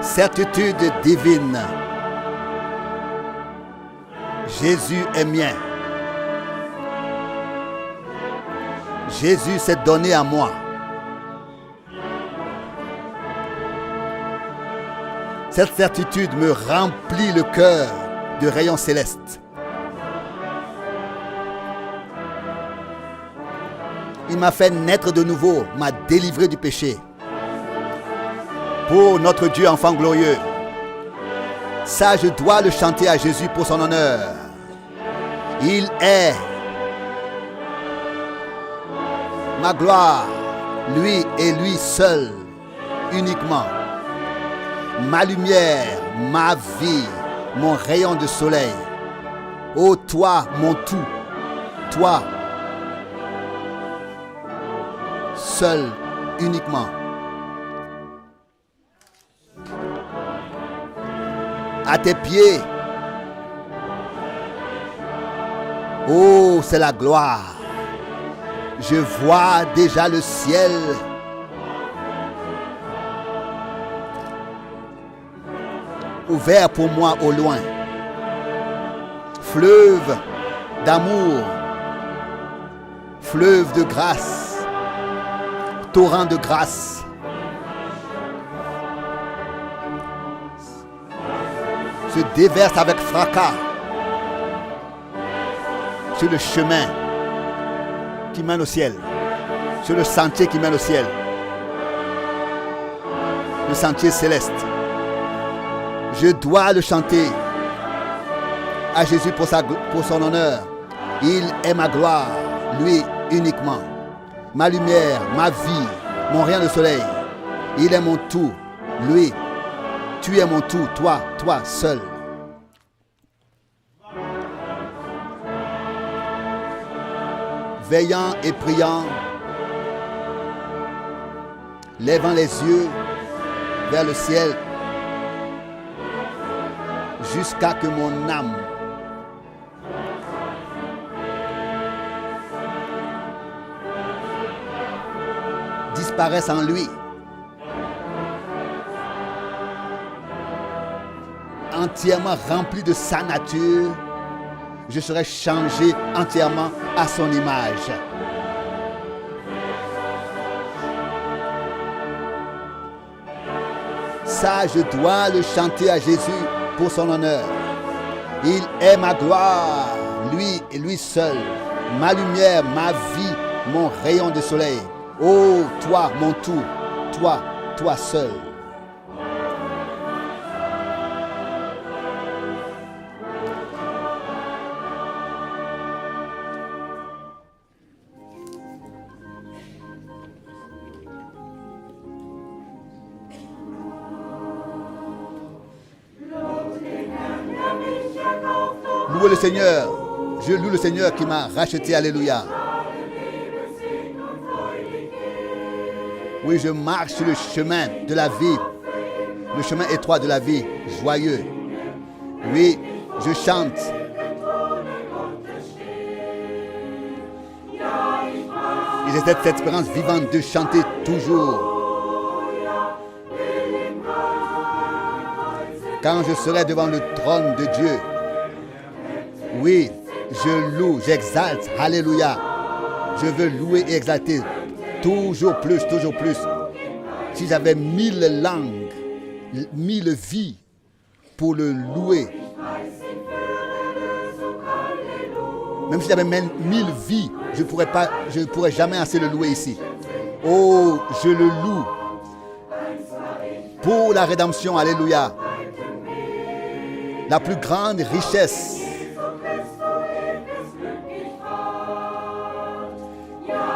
Certitude divine. Jésus est mien. Jésus s'est donné à moi. Cette certitude me remplit le cœur de rayons célestes. Il m'a fait naître de nouveau, m'a délivré du péché. Pour notre Dieu enfant glorieux, ça je dois le chanter à Jésus pour son honneur. Il est ma gloire, lui et lui seul, uniquement. Ma lumière, ma vie, mon rayon de soleil. Ô toi, mon tout, toi, seul, uniquement. À tes pieds. Oh, c'est la gloire. Je vois déjà le ciel. Ouvert pour moi au loin. Fleuve d'amour. Fleuve de grâce. Torrent de grâce. Se déverse avec fracas sur le chemin qui mène au ciel, sur le sentier qui mène au ciel, le sentier céleste. Je dois le chanter à Jésus pour son honneur. Il est ma gloire, lui uniquement, ma lumière, ma vie, mon rayon de soleil. Il est mon tout, lui. Tu es mon tout, toi seul. Veillant et priant, levant les yeux vers le ciel, jusqu'à que mon âme disparaisse en lui. Entièrement rempli de sa nature, je serai changé entièrement à son image. Ça, je dois le chanter à Jésus pour son honneur. Il est ma gloire, lui et lui seul, ma lumière, ma vie, mon rayon de soleil. Oh, toi, mon tout, toi seul. Louez le Seigneur. Je loue le Seigneur qui m'a racheté. Alléluia. Oui, je marche sur le chemin de la vie. Le chemin étroit de la vie. Joyeux. Oui, je chante. Et j'ai cette espérance vivante de chanter toujours. Quand je serai devant le trône de Dieu. Oui, je loue, j'exalte, alléluia. Je veux louer et exalter toujours plus, toujours plus. Si j'avais 1000 langues, 1000 vies pour le louer, même si j'avais même 1000 vies, je ne pourrais jamais assez le louer ici. Oh, je le loue pour la rédemption, alléluia. La plus grande richesse.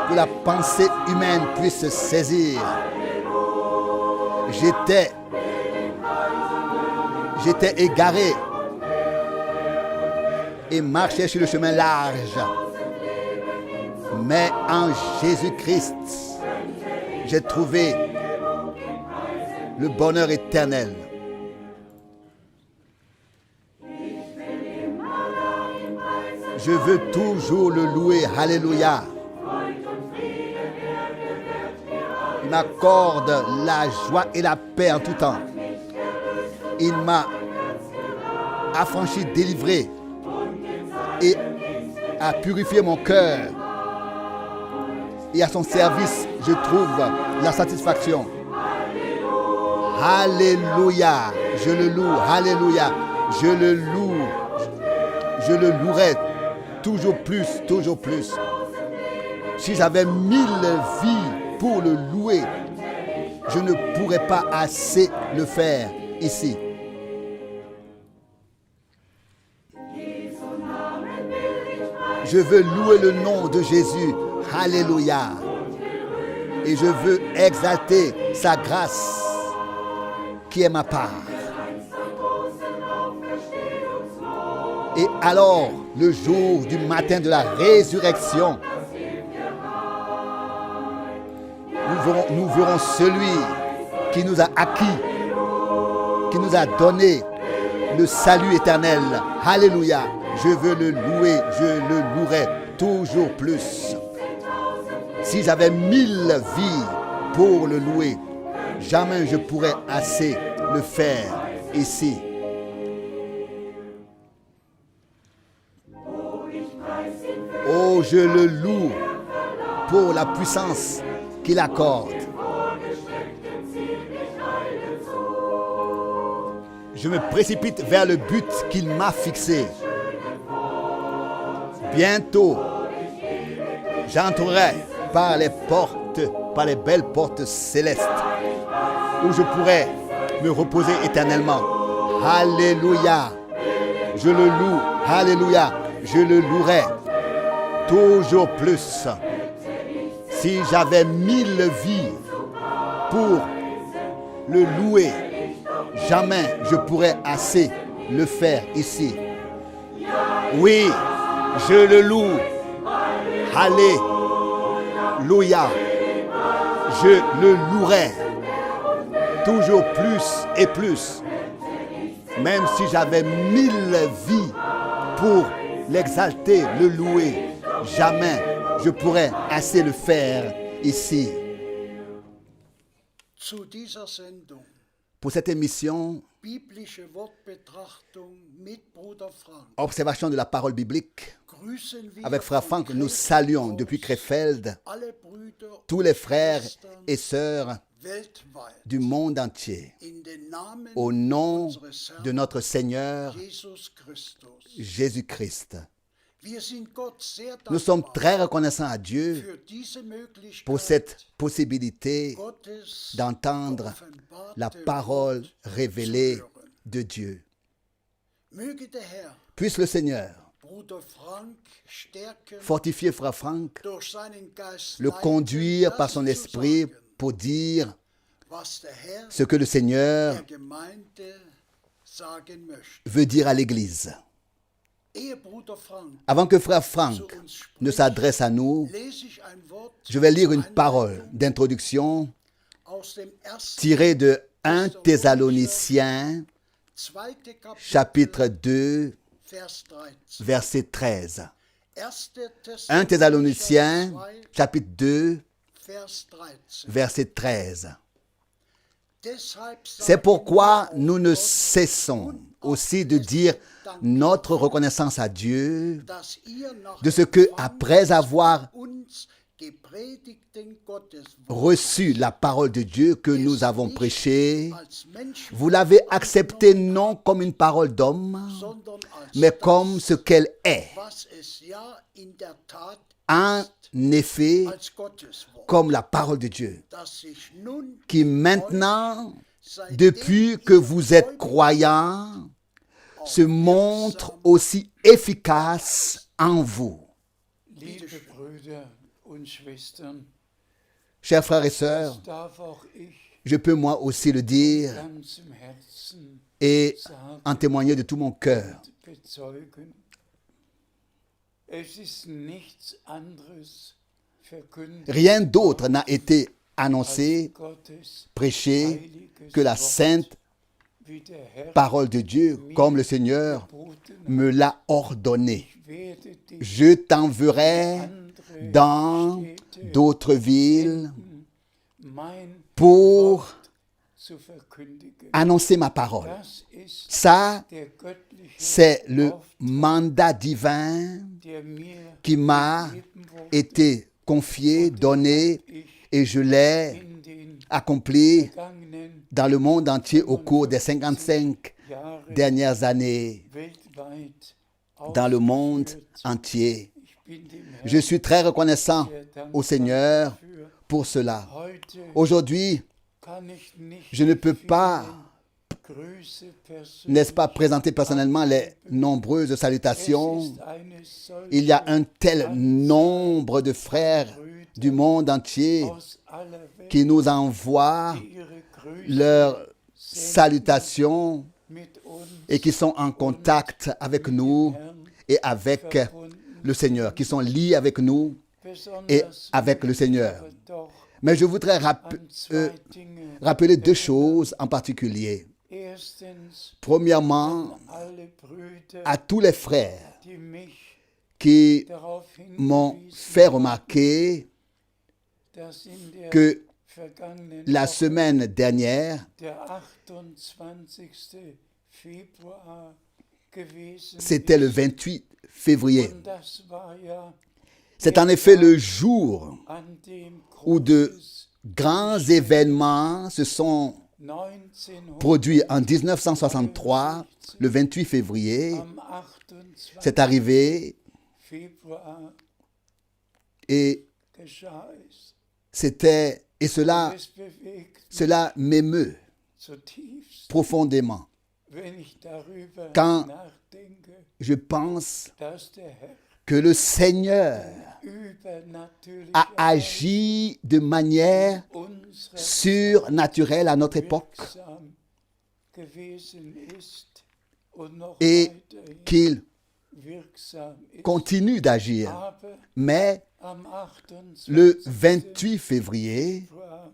Que la pensée humaine puisse se saisir. J'étais égaré et marchais sur le chemin large. Mais en Jésus-Christ, j'ai trouvé le bonheur éternel. Je veux toujours le louer. Alléluia. Il m'accorde la joie et la paix en tout temps. Il m'a affranchi, délivré et a purifié mon cœur. Et à son service, je trouve la satisfaction. Alléluia. Je le loue. Alléluia. Je le loue. Je le louerai toujours plus, toujours plus. Si j'avais 1000 vies pour le louer, je ne pourrais pas assez le faire ici. Je veux louer le nom de Jésus. Alléluia. Et je veux exalter sa grâce qui est ma part. Et alors, le jour du matin de la résurrection, nous verrons celui qui nous a acquis, qui nous a donné le salut éternel. Alléluia. Je veux le louer, je le louerai toujours plus. Si j'avais 1000 vies pour le louer, jamais je pourrais assez le faire ici. Oh, je le loue pour la puissance qu'il accorde. Je me précipite vers le but qu'il m'a fixé. Bientôt, j'entrerai par les portes, par les belles portes célestes, où je pourrai me reposer éternellement. Alléluia. Je le loue. Alléluia. Je le louerai toujours plus. Si j'avais 1000 vies pour le louer, jamais je pourrais assez le faire ici. Oui, je le loue. Alléluia. Je le louerai toujours plus et plus. Même si j'avais 1000 vies pour l'exalter, le louer, jamais je pourrais assez le faire ici. Pour cette émission, observation de la parole biblique, avec Frère Franck, nous saluons depuis Krefeld tous les frères et sœurs du monde entier, au nom de notre Seigneur Jésus-Christ. Nous sommes très reconnaissants à Dieu pour cette possibilité d'entendre la parole révélée de Dieu. Puisse le Seigneur fortifier Frère Franck, le conduire par son esprit pour dire ce que le Seigneur veut dire à l'Église. Avant que Frère Franck ne s'adresse à nous, je vais lire une parole d'introduction tirée de 1 Thessaloniciens, chapitre 2, verset 13. 1 Thessaloniciens, chapitre 2, verset 13. C'est pourquoi nous ne cessons aussi de dire notre reconnaissance à Dieu de ce que, après avoir reçu la parole de Dieu que nous avons prêchée, vous l'avez acceptée non comme une parole d'homme, mais comme ce qu'elle est. En effet, comme la parole de Dieu, qui maintenant, depuis que vous êtes croyants, se montre aussi efficace en vous. Chers frères et sœurs, je peux moi aussi le dire et en témoigner de tout mon cœur. Rien d'autre n'a été annoncé, prêché que la sainte parole de Dieu, comme le Seigneur me l'a ordonné. Je t'enverrai dans d'autres villes pour annoncer ma parole. Das ist Ça, der göttliche c'est le Auftrag, mandat divin der mir qui m'a gegeben wurde, été confié, donné, ich et je l'ai in den accompli vergangenen dans le monde entier au cours des 55 Jahren dernières années, weltweit dans le monde ausgeführt. entier. Ich bin dem Je Herrn suis très reconnaissant sehr dankbar au Seigneur dafür. pour cela. Heute Aujourd'hui, kann ich nicht je ne peux pas, Grüße persönlich. n'est-ce pas, présenter personnellement les nombreuses Es salutations. ist eine solche Il y a un tel nombre de frères du monde entier aus aller Welt, qui nous envoient die ihre Grüße leurs salutations mit uns et qui sont en contact avec nous Herrn et avec verbunden, le Seigneur, qui sont liés avec nous et besonders avec le Seigneur. aber doch Mais je voudrais an zwei Dinge. rappeler deux choses en particulier. Erstens, Premièrement, alle Brüder, à tous les frères die mich qui darauf m'ont hingewiesen fait remarquer dass in der que vergangenen la Woche, semaine dernière, der 28. Februar gewesen c'était le ist. 28 février. Und das war ja C'est en effet le jour an dem où de großes grands événements se sont 1963 produits en 1963, le 28 février. am 28. C'est arrivé Februar et geschah es. c'était, et Es bewegt mich cela m'émeut zutiefst, profondément. wenn ich darüber Quand nachdenke, Je pense dass der Herr que le Seigneur übernatürlich a agi de manière unsere surnaturelle à notre époque wirksam gewesen ist und noch et weiterhin qu'il wirksam ist. continue d'agir. Aber Mais am 28. le 28 février Februar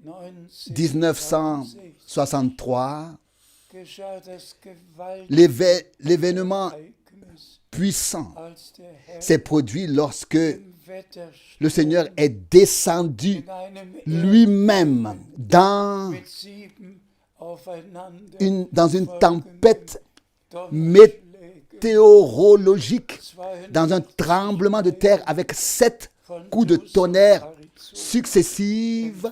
1963, geschah das gewaltige l'événement Ereignis, puissant als der Herr s'est produit lorsque im Wettersturm le Seigneur est descendu in einem lui-même mit 7 aufeinander dans une tempête Donnerschläge, météorologique, dans un tremblement de terre avec 7 coups de tonnerre successifs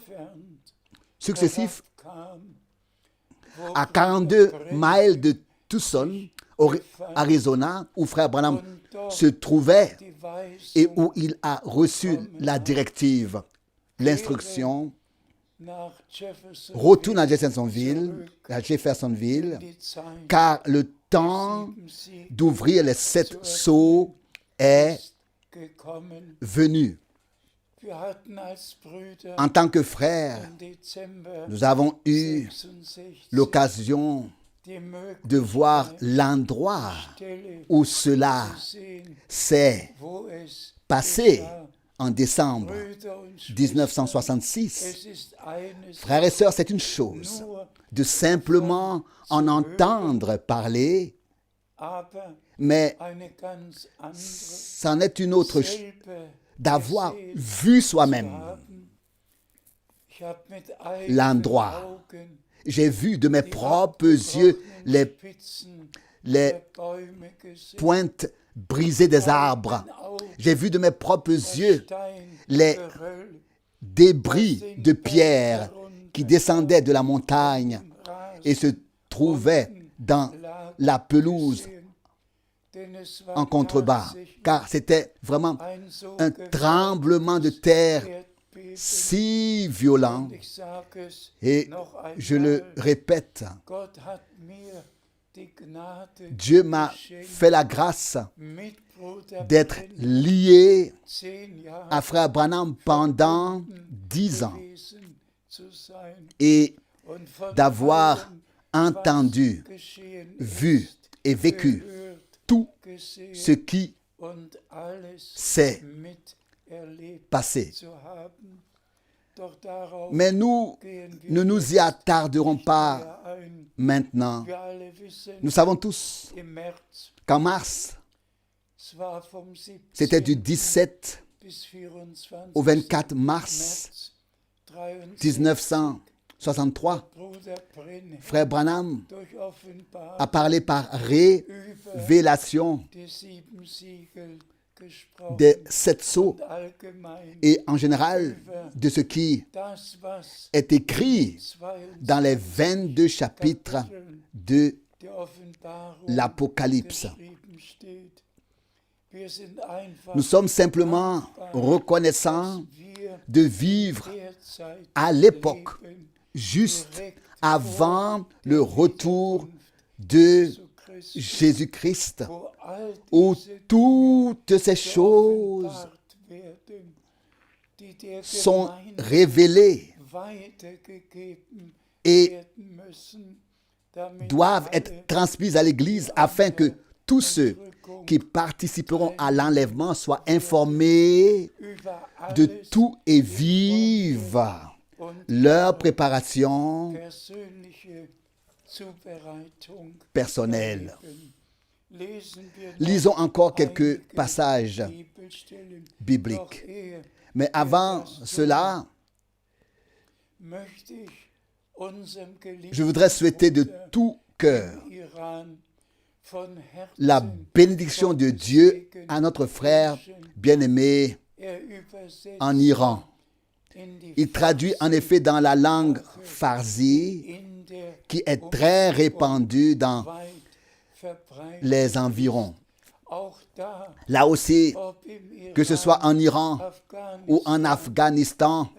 à 42 miles de Tucson, Arizona, où Frère Branham se trouvait et où il a reçu la directive, l'instruction, retourne à Jeffersonville, car le temps d'ouvrir les 7 sceaux est venu. En tant que frères, nous avons eu l'occasion de voir l'endroit où cela s'est passé en décembre 1966. Frères et sœurs, c'est une chose de simplement en entendre parler, mais c'en est une autre d'avoir vu soi-même l'endroit. J'ai vu de mes propres yeux les pointes brisées des arbres. J'ai vu de mes propres yeux les débris de pierre qui descendaient de la montagne et se trouvaient dans la pelouse en contrebas, car c'était vraiment un tremblement de terre si violent. Et je le répète, Dieu m'a fait la grâce d'être lié à Frère Branham pendant 10 ans et d'avoir entendu, vu et vécu tout ce qui s'est passé. Mais nous ne nous y attarderons pas maintenant. Nous savons tous qu'en mars, c'était du 17 au 24 mars 63, Bruder Brenner frère Branham durch Offenbarung a parlé par über révélation die 7 Siegel gesprochen des 7 sceaux und allgemein et en général de ce qui das, was est écrit 22 dans les 22 chapitres de der Offenbarung l'Apocalypse. geschrieben steht. Wir sind einfach Nous sommes simplement reconnaissants wir de vivre derzeit à l'époque, leben juste avant le retour de zu Christus, Jésus-Christ, wo all où diese toutes ces choses geoffenbart werden, die der sont Gemeinde révélées weitergegeben et werden müssen, damit doivent alle être transmises à l'Église afin que tous ceux qui participeront à l'enlèvement soient informés über de alles tout et vivent und leur préparation persönliche Zubereitung personnelle. erleben. Lesen wir noch Lisons encore quelques einige passages Bibelstellen. bibliques. Doch ehe Mais avant cela, möchte ich unserem geliebten je voudrais souhaiter de Bruder tout cœur im Iran von la Herzen bénédiction de Dieu à notre frère bien-aimé er übersetzt en Iran. in die Il traduit en effet dans la langue farsi, in der qui est très répandue dans weit verbreitet. les environs. Auch da, Là aussi, ob im Iran, que ce soit en Iran ou en Afghanistan,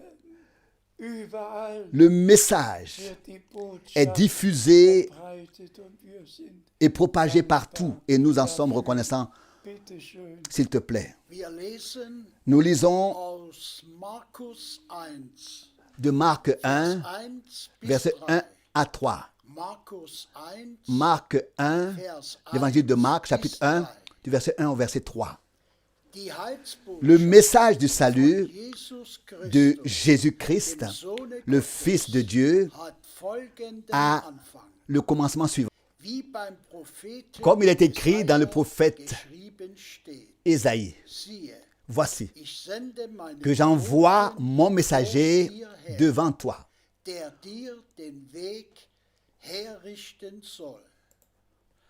überall le message wird die est Botschaft diffusé verbreitet und wir sind, et propagé partout et nous en sommes reconnaissants. bitteschön, S'il te plaît. Wir lesen Nous lisons aus Markus 1, de Marc 1, 1 bis versets 3. 1 à 3. Markus 1, Marc 1, Vers 1 l'évangile de Marc, chapitre bis 1, 3. du verset 1 au verset 3. Die Heilsbotschaft Le message du salut Jesus de Christus, Jésus-Christ, dem Sohne le Gottes, Fils de Dieu, hat folgenden a Anfang. le commencement suivant. Wie beim Propheten Comme il est écrit dans le Jesaja prophète geschrieben steht. Ésaïe, Siehe, voici ich sende meinen que j'envoie Boten mon messager vor dir her, devant toi der dir den Weg herrichten soll.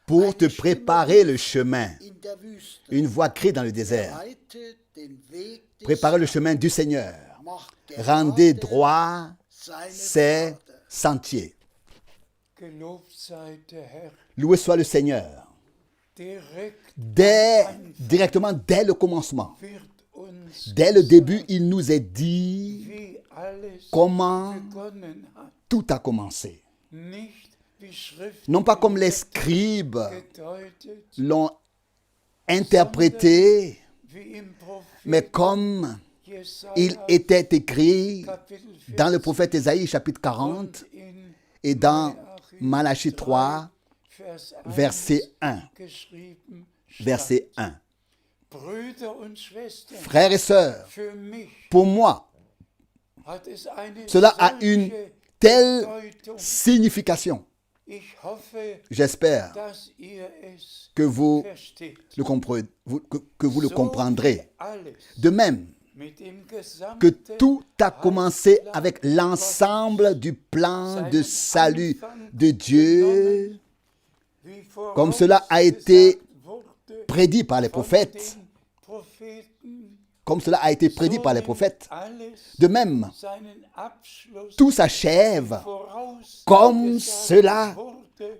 pour te préparer le chemin. In der Wüste Une voix crie dans le désert. bereite den Weg des Préparez le Herrn, chemin du Seigneur. macht Rendez gerade droit seine ses Pfade. sentiers. gelobt sei der Herr, Loué soit le Seigneur. direkt Directement dès le commencement, wird uns dès le début, il nous est dit wie alles comment begonnen hat, tout a commencé. nicht wie Schrift Non pas comme les scribes gedeutet, l'ont interprété, wie im mais Prophet comme Jesaja il était écrit Kapitel dans le 40 prophète Ésaïe chapitre 40 und in et dans Malachi Malachie 3, 3, Vers 1 verset 1. geschrieben stand. Verset 1. Brüder und Schwestern, Frères et sœurs, für mich pour moi, hat es eine cela a une solche telle Bedeutung. signification. Ich hoffe, J'espère dass ihr es que vous versteht. le comprendrez, que vous le So comprendrez. wie alles De même mit dem que gesamten tout a commencé avec l'ensemble du plan de salut de Dieu, wie comme cela a été vorausgesagt wurde prédit par les von prophètes, den Propheten, comme cela a été prédit so par les nimmt prophètes. alles De même, seinen Abschluss, tout s'achève comme cela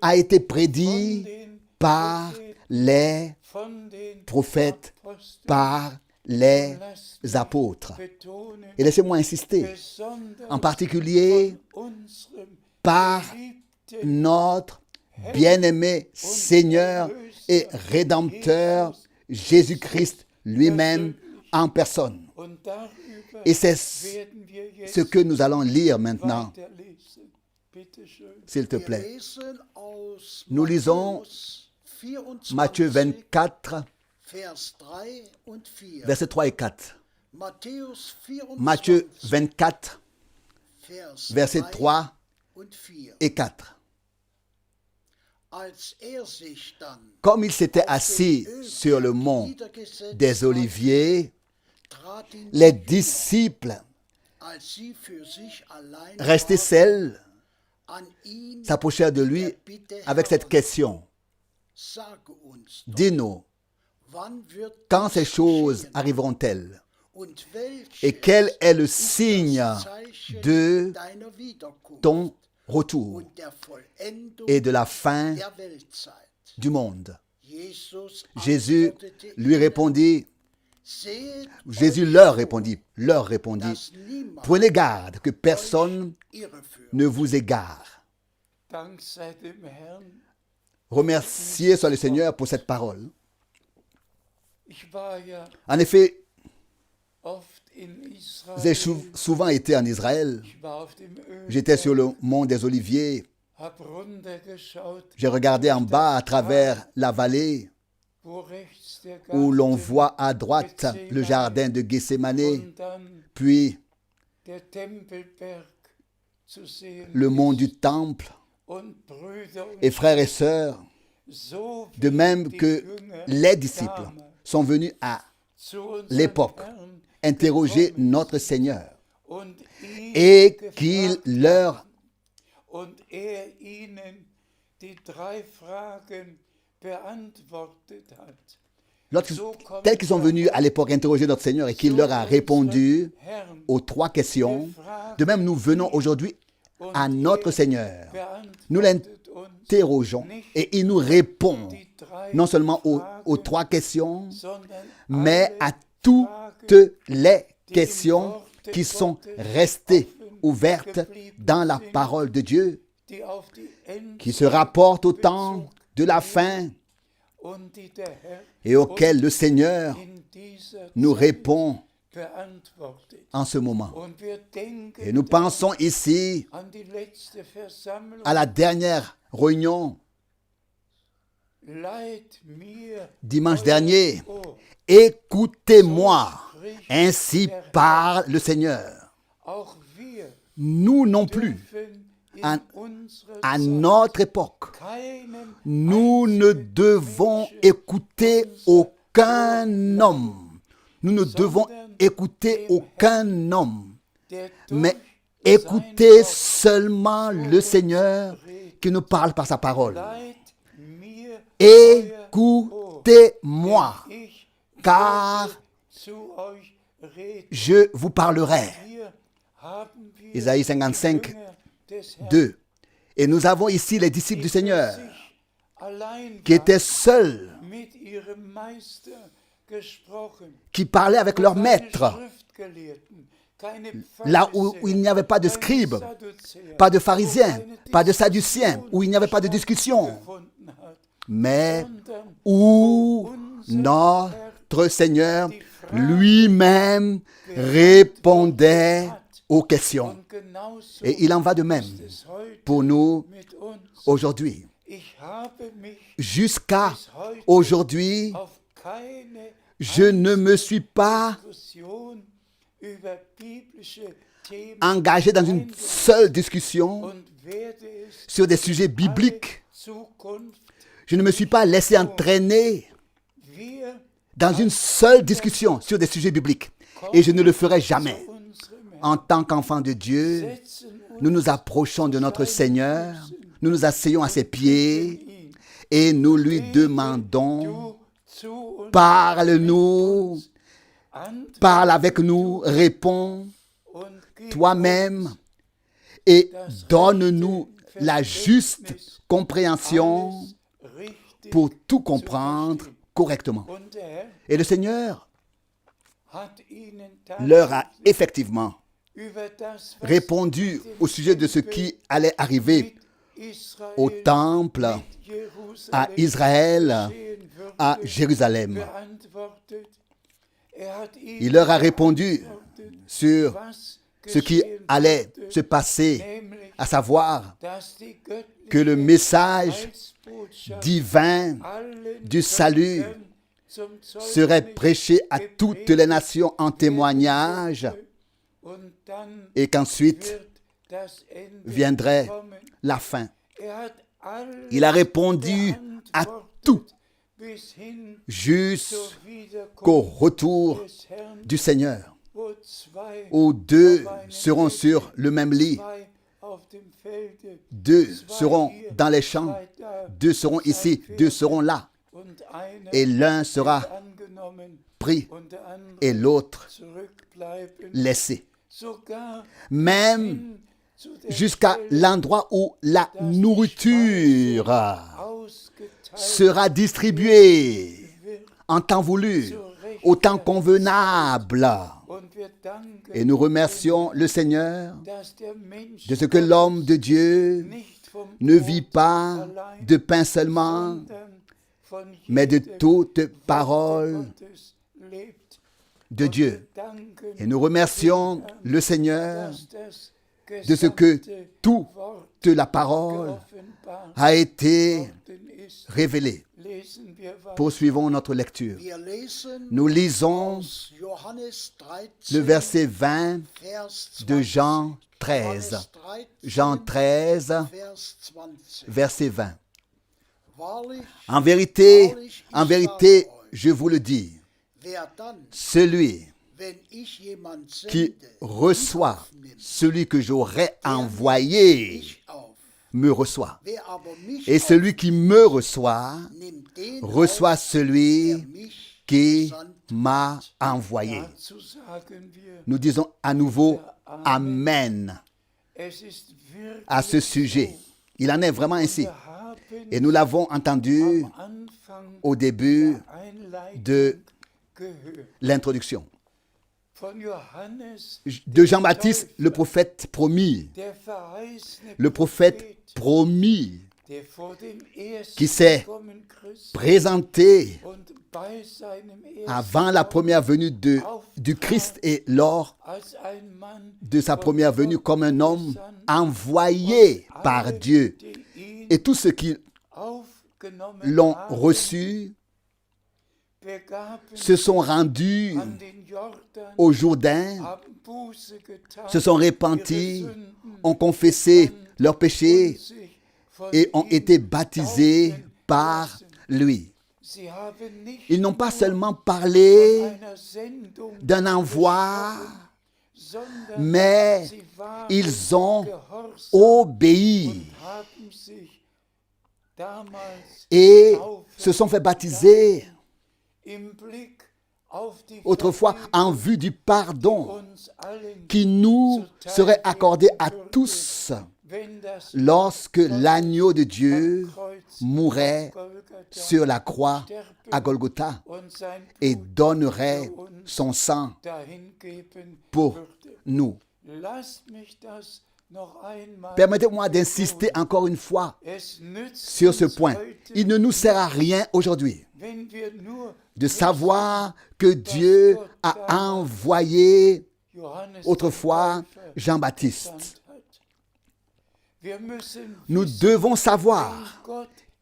a été prédit par les prophètes, par les apôtres. Et laissez-moi insister, en particulier par notre bien-aimé Seigneur et Rédempteur Jésus-Christ lui-même en personne. Et c'est ce que nous allons lire maintenant, s'il te Wir plaît. lesen aus Nous lisons Matthäus 24, Matthieu 24, Vers 3 und 4. versets 3 et 4. Matthäus 24, Matthieu 24, Vers versets 3 3 und 4. et 4. Als sich dann Comme il s'était assis sur le mont niedergesetzt des Oliviers, trat ihn les disciples als sie für sich allein restés waren, seuls an ihn s'approchèrent de lui der Bitte, avec cette Herr, question. sage uns doch, Dis-nous, wann wird quand ces dies choses geschehen? arriveront-elles? Und welches Et quel est le ist signe das Zeichen de deiner Wiederkunft ton retour und der Vollendung et de la fin der Weltzeit? du monde? Jesus Jésus antwortete lui ihnen, répondit, seht Jésus euch leur zu, répondit, dass niemand prenez garde que personne irreführt. ne vous égare. Dank sei dem Herrn. Remerciez soit le Seigneur pour cette parole. Ich war ja En effet, oft in Israel. j'ai souvent été en Israël. Ich war auf dem J'étais sur Ölberg, le mont des Oliviers. hab runtergeschaut, J'ai regardé en bas à travers la vallée wo rechts der où l'on Garten voit à droite le jardin de Gethsémane, und dann puis der Tempelberg zu sehen le mont ist. du Temple. Und Brüder und Et frères et sœurs, so de wie même die que Jünger les disciples damals sont venus à zu unserem l'époque Herrn interroger gekommen notre Seigneur und ihn et qu'il gefragt leur, und ihnen die 3 Fragen beantwortet hat. tels qu'ils sont venus à l'époque interroger notre Seigneur et qu'il leur a répondu Herrn aux 3 questions, de même nous venons aujourd'hui à notre Seigneur. Nous beantwortet uns l'interrogeons et il nous répond die 3 non seulement aux Fragen, 3 questions, sondern mais alle à toutes Fragen, les questions qui sont restées ouvertes dans la parole de Dieu, die auf die qui se rapportent au temps de la fin und die der Herr et auxquelles le Seigneur in dieser nous Zeit répond beantwortet. en ce moment. Und wir denken Et nous pensons ici an die letzte Versammlung. à la dernière réunion Leiht mir dimanche euer dernier. Ohr. Écoutez-moi, ainsi parle le Seigneur. Auch wir Nous non plus, dürfen in à- unserer à Zeit notre époque, keinem nous ne devons écouter aucun homme. Nous ne devons écouter aucun homme, der mais durch écouter sein seulement le Seigneur qui nous parle par sa parole. Leiht mir Écoutez-moi, ich car zu euch reden. je vous parlerai. Hier haben wir Isaïe die 55, Jünger des Herrn, 2. Et nous avons ici les disciples du die für Seigneur sich allein qui étaient seuls, mit ihrem Meister gesprochen. qui parlaient avec leur Keine maître, Schriftgelehrten, keine là où Pharisäer, il n'y avait pas de keine scribes, Sadduzäer, pas de wo pharisiens, keine pas de sadduciens, Diskussion où il n'y avait pas de discussion, stattgefunden hat, mais sondern où notre Seigneur lui-même répondait aux questions. und genauso Et il en va de même ist es heute pour nous mit uns. aujourd'hui. Ich habe mich Jusqu'à bis heute aujourd'hui, auf keine je ne me suis pas Diskussion über biblische Themen engagé dans une seule discussion und werde es sur des sujets bibliques. Zukunft Je ne me suis pas laissé entraîner wir dans une seule discussion sur des sujets bibliques. Et je ne le ferai jamais. unserem Herrn En tant qu'enfants de Dieu, setzen nous nous approchons de notre Seigneur, nous nous asseyons à ses pieds et nous lui demandons, du zu uns parle-nous, antworten parle avec nous, réponds und gib toi-même et donne-nous la juste compréhension alles richtig pour tout zu comprendre verstehen. correctement. Und der Herr Et le Seigneur hat ihnen leur a effectivement über das, was répondu au sujet de ce qui allait arriver mit Israel, au temple, mit Jerusalem à Israël, geschehen würde, à Jérusalem. beantwortet. Hat ihnen Il leur a répondu beantwortet, sur was ce qui geschehen allait würde, se passer, nämlich, à savoir dass die göttliche que le message Heilsbotschaft divin allen du salut Völkern zum serait Zeugnis prêché à toutes les nations en témoignage und dann et qu'ensuite wird das Ende viendrait kommen. la fin. Hat alles Il a répondu à beantwortet tout bis hin zur jusqu'au Wiederkunft retour des Herrn, du Seigneur, wo zwei où deux seront sur le même lit, zwei 2 seront dans les champs, 2 seront ici, 2 seront là. Et l'un sera pris et l'autre laissé. Même jusqu'à l'endroit où la nourriture sera distribuée en temps voulu, au temps convenable. Et nous remercions le Seigneur de ce que l'homme de Dieu ne vit pas de pain seulement, mais de toute parole de Dieu. Et nous remercions le Seigneur de ce que toute la parole a été révélée. Poursuivons notre lecture. Nous lisons le verset 20 de Jean 13. Jean 13, verset 20. En vérité, je vous le dis, celui qui reçoit celui que j'aurais envoyé me reçoit. Et celui qui me reçoit reçoit celui qui m'a envoyé. Nous disons à nouveau Amen à ce sujet. Il en est vraiment ainsi. Et nous l'avons entendu au début de l'introduction. De Jean-Baptiste, le prophète promis. Le prophète promis qui s'est présenté avant la première venue du Christ et lors de sa première venue comme un homme envoyé par Dieu. Et tous ceux qui l'ont reçu se sont rendus au Jourdain, se sont repentis, ont confessé leurs péchés et ont été baptisés par lui. Ils n'ont pas seulement parlé d'un envoi, mais ils ont obéi et se sont fait baptiser autrefois en vue du pardon qui nous serait accordé à tous lorsque l'agneau de Dieu mourait sur la croix à Golgotha et donnerait son sang pour nous. Permettez-moi d'insister encore une fois sur ce point. Il ne nous sert à rien aujourd'hui de savoir que Dieu a envoyé autrefois Jean-Baptiste. Nous devons savoir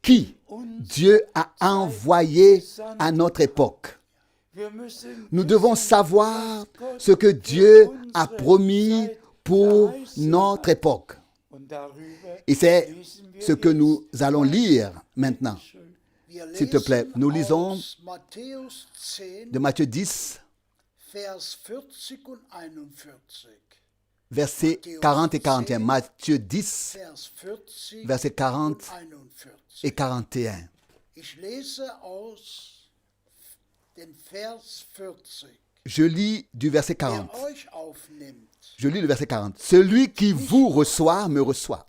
qui Dieu a envoyé à notre époque. Nous devons savoir ce que Dieu a promis pour notre époque. Et c'est ce que nous allons lire maintenant. S'il te plaît, nous lisons de Matthieu 10, versets 40 et 41. Matthieu 10, versets 40 et 41. Je lis du verset 40. Je lis le verset 40. Celui qui vous reçoit me reçoit.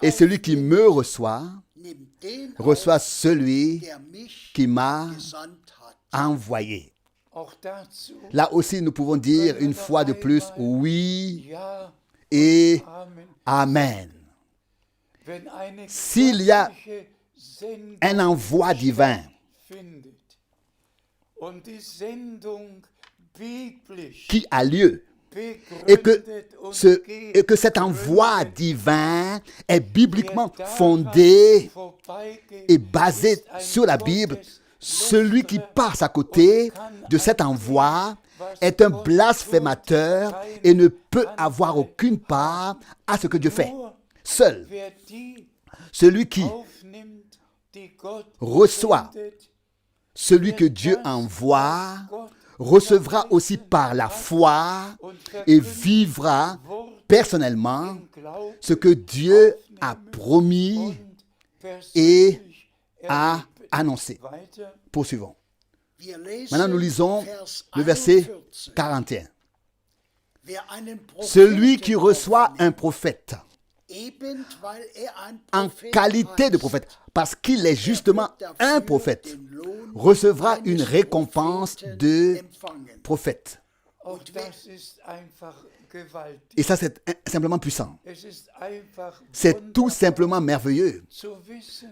Et celui qui me reçoit reçoit celui qui m'a envoyé. Là aussi, nous pouvons dire une fois de plus oui et Amen. S'il y a un envoi divin qui a lieu et que cet envoi divin est bibliquement fondé et basé sur la Bible, celui qui passe à côté de cet envoi est un blasphémateur et ne peut avoir aucune part à ce que Dieu fait. Seul celui qui reçoit celui que Dieu envoie recevra aussi par la foi et vivra personnellement ce que Dieu a promis et a annoncé. Poursuivons. Maintenant, nous lisons le verset 41. Celui qui reçoit un prophète en qualité de prophète, parce qu'il est justement un prophète, recevra une récompense de prophète. Et ça, c'est simplement puissant. C'est tout simplement merveilleux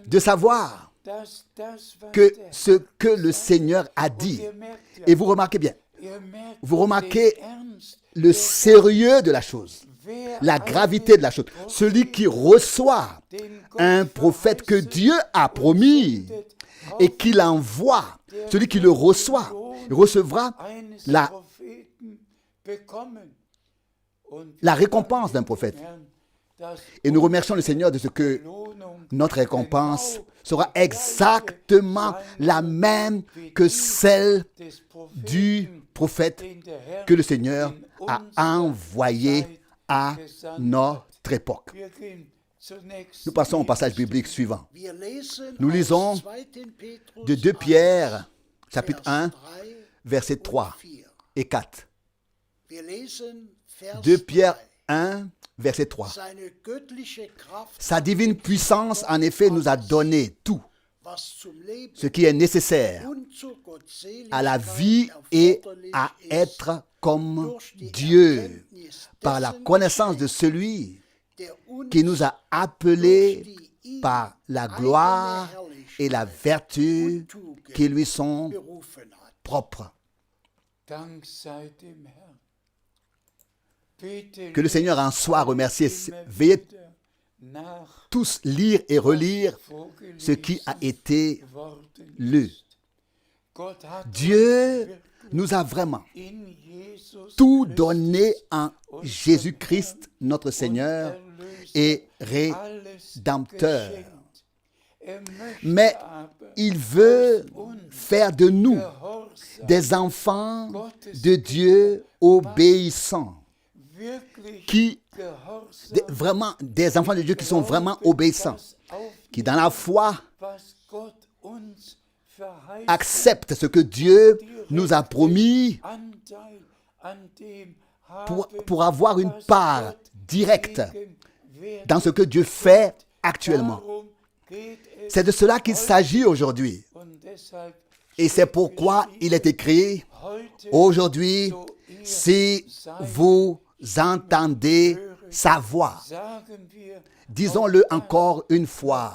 de savoir que ce que le Seigneur a dit, et vous remarquez bien, vous remarquez le sérieux de la chose, la gravité de la chose. Celui qui reçoit un prophète que Dieu a promis et qu'il envoie, celui qui le reçoit, il recevra la récompense d'un prophète. Et nous remercions le Seigneur de ce que notre récompense sera exactement la même que celle du prophète que le Seigneur a envoyé à notre époque. Nous passons au passage biblique suivant. Nous lisons de 2 Pierre, chapitre 1, versets 3 et 4. 2 Pierre 1, verset 3. Sa divine puissance, en effet, nous a donné tout ce qui est nécessaire à la vie et à être comme Dieu, par la connaissance de celui qui nous a appelés par la gloire et la vertu qui lui sont propres. Que le Seigneur en soit remercié. Veuillez tous lire et relire ce qui a été lu. Dieu nous a vraiment tout donné en Jésus-Christ, notre Seigneur et Rédempteur. Mais il veut faire de nous des enfants de Dieu obéissants. Vraiment des enfants de Dieu qui sont vraiment obéissants, qui dans la foi acceptent ce que Dieu nous a promis pour avoir une part directe dans ce que Dieu fait actuellement. C'est de cela qu'il s'agit aujourd'hui. Et c'est pourquoi il est écrit aujourd'hui, si vous entendez sa voix. Disons-le encore une fois.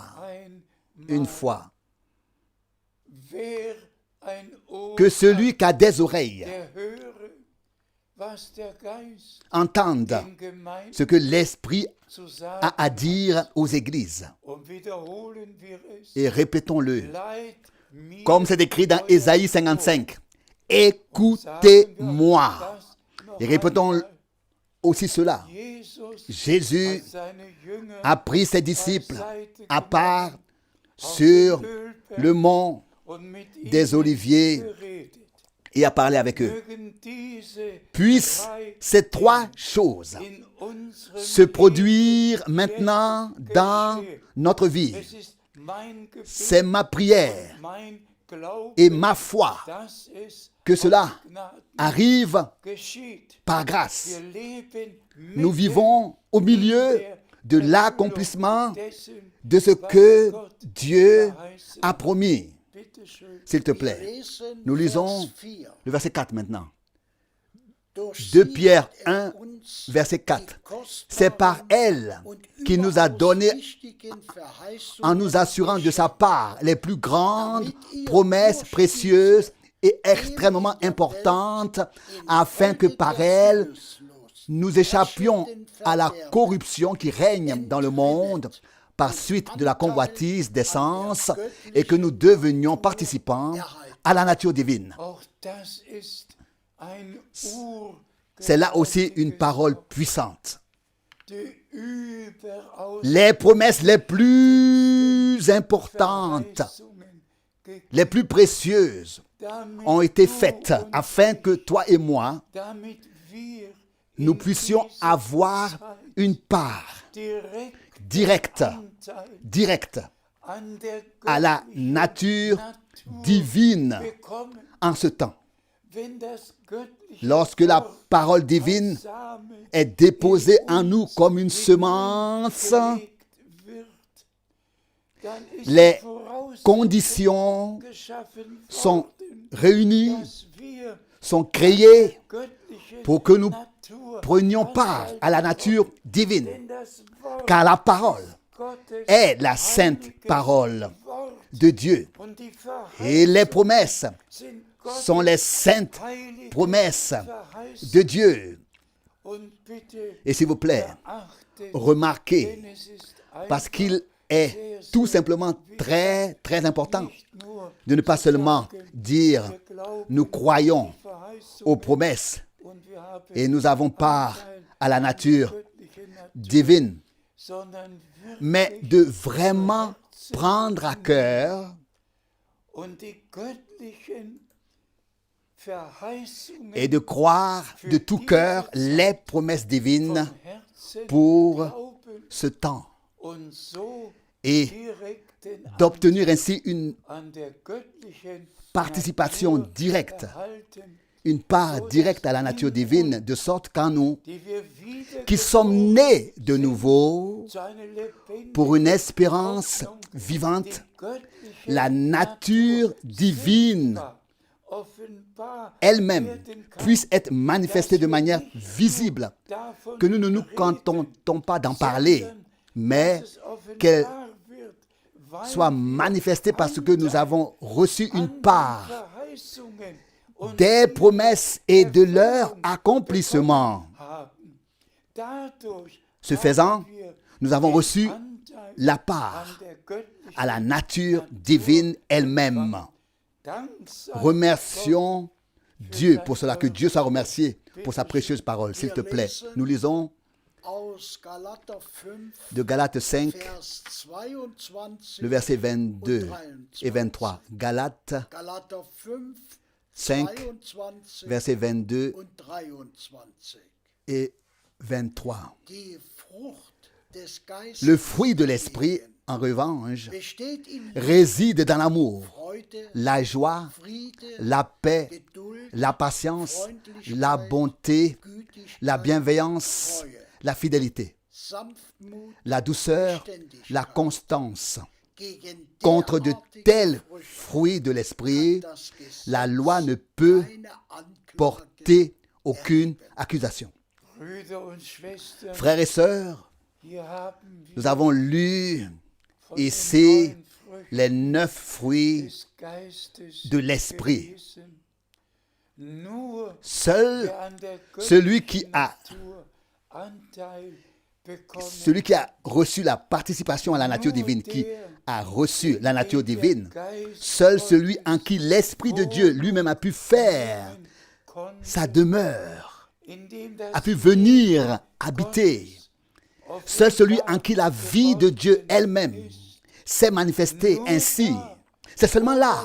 Que celui qui a des oreilles entende ce que l'Esprit a à dire aux églises. Et répétons-le, comme c'est écrit dans Ésaïe 55. Écoutez-moi. Et répétons aussi cela. Jésus a pris ses disciples à part sur le mont des Oliviers et a parlé avec eux. Puissent ces 3 choses se produire maintenant dans notre vie. C'est ma prière et ma foi que cela arrive par grâce. Nous vivons au milieu de l'accomplissement de ce que Dieu a promis. S'il te plaît, nous lisons le verset 4 maintenant. 2 Pierre 1, verset 4. C'est par elle qu'il nous a donné, en nous assurant de sa part, les plus grandes promesses précieuses et extrêmement importantes, afin que par elle, nous échappions à la corruption qui règne dans le monde par suite de la convoitise des sens et que nous devenions participants à la nature divine. C'est là aussi une parole puissante. Les promesses les plus importantes, les plus précieuses ont été faites afin que toi et moi, damit wir nous in puissions dieser avoir Zeit une part direkt directe an der à la göttlichen nature Natur divine bekommen, en ce temps. wenn das göttliche Lorsque la Wort parole divine als Same est déposée en nous comme une semence, gelegt wird, dann ist les die Voraussetzung conditions geschaffen sont worden, réunies, dass wir sont créées göttliche pour que nous Natur prenions part à la nature divine. denn das Wort Car la parole Gottes est la sainte heiliges parole Wort de Dieu. und die Et les Verheißungen promesses sind sont les saintes heilige promesses Verheißungen. de Dieu. Und bitte Et s'il vous plaît, beachtet, remarquez, denn es ist parce einfach qu'il est tout simplement très, très important nicht nur de ne pas seulement dire wir glauben nous croyons die Verheißungen aux promesses und wir haben et nous avons part Anteil à la an der nature göttlichen Natur, divine, sondern mais wirklich de vraiment prendre à cœur und die göttlichen Verheißungen et de croire de tout cœur les promesses divines vom Herzen pour glauben ce temps und so et direkten d'obtenir ainsi une an der göttlichen participation Natur directe, erhalten, une part directe à la nature divine, de sorte qu'en nous, die wir wieder qui sommes nés de nouveau zu einer lebendigen pour une espérance Hoffnung, vivante, die göttliche la nature divine sichtbar, offenbar elle-même werden kann, puisse être manifestée de manière visible, davon que nous ne nous contentons pas d'en parler, mais dass es offenbar qu'elle wird, weil soit manifestée parce que nous avons reçu une part Verheißungen und des promesses et de leur accomplissement. haben. Dadurch Ce faisant, haben wir nous avons den reçu Anteil la an part der göttlichen à la nature divine elle-même. Dank sei Remercions Dieu pour cela, que Dieu soit remercié pour sa précieuse parole. S'il te plaît, nous lisons aus Galater 5, de Galates 5, Vers 22 le verset 22 et 23. Galates Galater 5, 5, 22 verset 22 und 23. et 23. Die Frucht des Geistes Le fruit de l'esprit, en revanche, besteht in réside dans l'amour, Freude, la joie, Friede, la paix, Geduld, la patience, la bonté, Gütigkeit, la bienveillance, la fidélité, Sanftmut, la douceur, la constance. gegen Contre de derartige tels Früchte fruits de l'esprit, das Gesetz la loi ne peut keine Anklage. porter aucune accusation. Brüder und Schwestern, Frères et sœurs, hier haben wir nous avons lu von den ici neuen Früchten les 9 fruits des Geistes de l'esprit. gelesen. Nur Seul wer an der celui qui göttlichen a Natur Anteil bekommen celui qui a reçu la participation à la nature divine, qui a reçu la nature divine, seul celui en qui l'Esprit de Dieu lui-même a pu faire konnte, sa demeure, indem das a pu venir habiter. Seul celui en qui la vie de Dieu elle-même s'est manifestée ainsi. C'est seulement là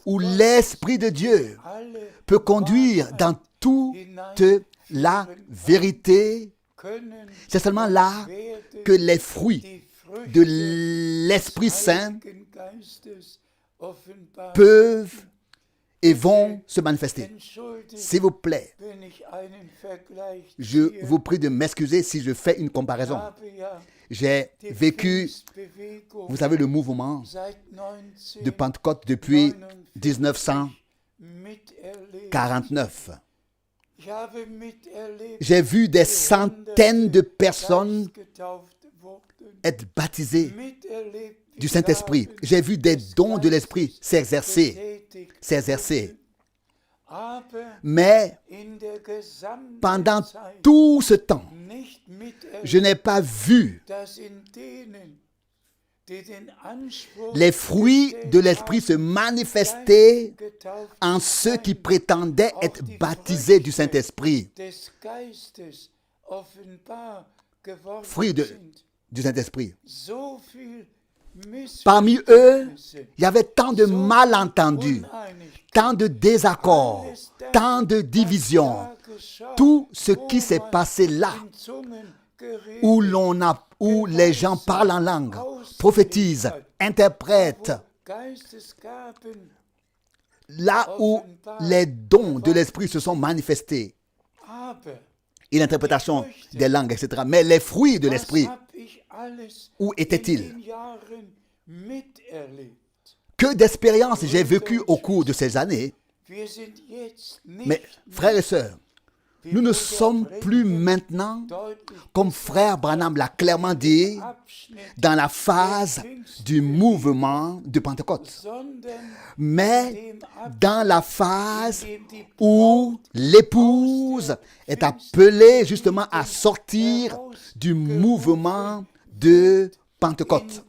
où l'Esprit de Dieu alle peut conduire dans toute la vérité. können C'est seulement là werden que les fruits die Früchte de l'Esprit Saint Heiligen Geistes offenbar. peuvent et vont se manifester. Entschuldigt, S'il vous plaît, wenn ich einen Vergleich je ziehe, vous prie de m'excuser si je fais une comparaison. habe ja J'ai die vécu, Pfingstbewegung vous savez, le mouvement seit de Pentecôte depuis 1949 1949. Ich habe miterlebt, J'ai vu des centaines de personnes getauft wurden, être baptisées miterlebt, du Saint-Esprit. J'ai vu des dons de l'Esprit s'exercer. Aber Mais in der gesamten pendant Zeit tout ce temps, nicht miterlebt, je n'ai pas vu dass in denen, die den Anspruch les fruits de l'Esprit se manifester getauft en ceux qui prétendaient être baptisés du Saint-Esprit. des Geistes offenbar geworden Fruits sind. du Saint-Esprit. So viel Parmi eux, Missverständnisse, il y avait tant de malentendus, tant de désaccords, tant de divisions, tout ce qui s'est passé là, où les gens parlent en langue, prophétisent, interprètent, là où les dons de l'esprit se sont manifestés, et l'interprétation des langues, etc. Mais les fruits de l'esprit, où étaient-ils? Que d'expériences j'ai vécues au cours de ces années. Mais frères et sœurs, nous ne sommes plus maintenant, comme frère Branham l'a clairement dit, dans la phase du mouvement de Pentecôte, mais dans la phase où l'épouse est appelée justement à sortir du mouvement de Pentecôte,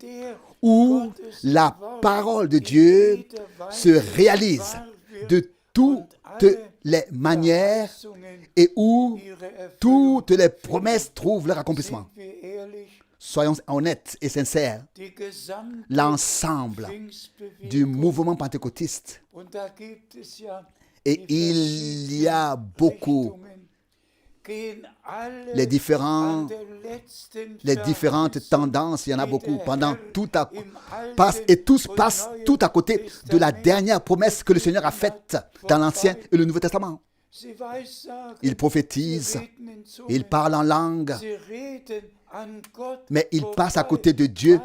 où la parole de Dieu se réalise de toutes les manières et où toutes les promesses trouvent leur accomplissement. Soyons honnêtes et sincères, l'ensemble du mouvement pentecôtiste, et il y a beaucoup, les différentes tendances, il y en a beaucoup, et tous passent tout à côté de la dernière promesse que le Seigneur a faite dans l'Ancien et le Nouveau Testament. Ils prophétisent, ils parlent en langue, mais ils passent à côté de Dieu,